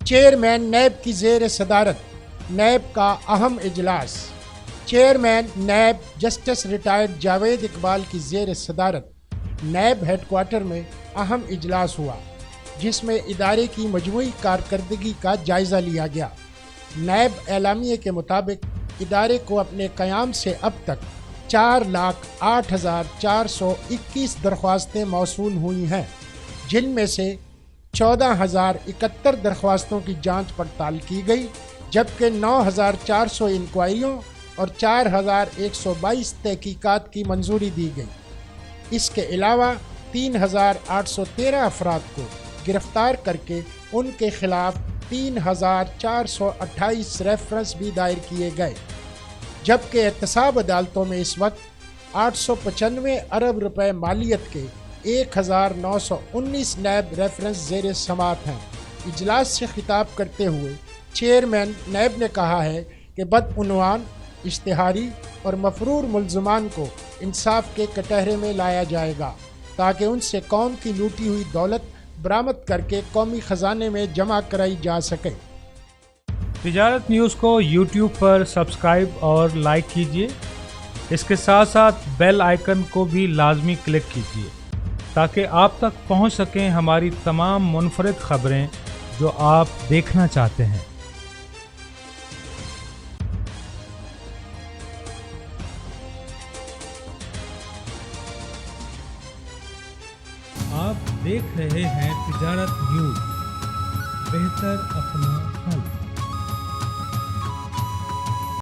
Chairman NAB کی زیر صدارت نیب کا اہم اجلاس۔ Chairman NAB justice retired Javed Iqbal کی زیر صدارت نیب ہیڈ کوارٹر میں اہم اجلاس ہوا، جس میں ادارے کی مجموعی کارکردگی کا جائزہ لیا گیا۔ نیب اعلامیے کے مطابق ادارے کو اپنے قیام سے اب تک 4,08,421 درخواستیں موصول ہوئی ہیں، جن میں سے 14,071 درخواستوں کی جانچ پڑتال کی گئی، جبکہ 9,400 انکوائریوں اور 4,122 تحقیقات کی منظوری دی گئی۔ اس کے علاوہ 3,813 افراد کو گرفتار کر کے ان کے خلاف 3,428 ریفرنس بھی دائر کیے گئے، جبکہ احتساب عدالتوں میں اس وقت 895 ارب روپے مالیت کے 1,919 نیب ریفرنس زیر سماعت ہیں۔ اجلاس سے خطاب کرتے ہوئے چیئرمین نیب نے کہا ہے کہ بدعنوان، اشتہاری اور مفرور ملزمان کو انصاف کے کٹہرے میں لایا جائے گا، تاکہ ان سے قوم کی لوٹی ہوئی دولت برآمد کر کے قومی خزانے میں جمع کرائی جا سکے۔ تجارت نیوز کو یوٹیوب پر سبسکرائب اور لائک کیجیے۔ اس کے ساتھ ساتھ بیل آئیکن کو بھی لازمی کلک کیجیے تاکہ آپ تک پہنچ سکیں ہماری تمام منفرد خبریں جو آپ دیکھنا چاہتے ہیں۔ آپ دیکھ رہے ہیں تجارت نیوز، بہتر اپنا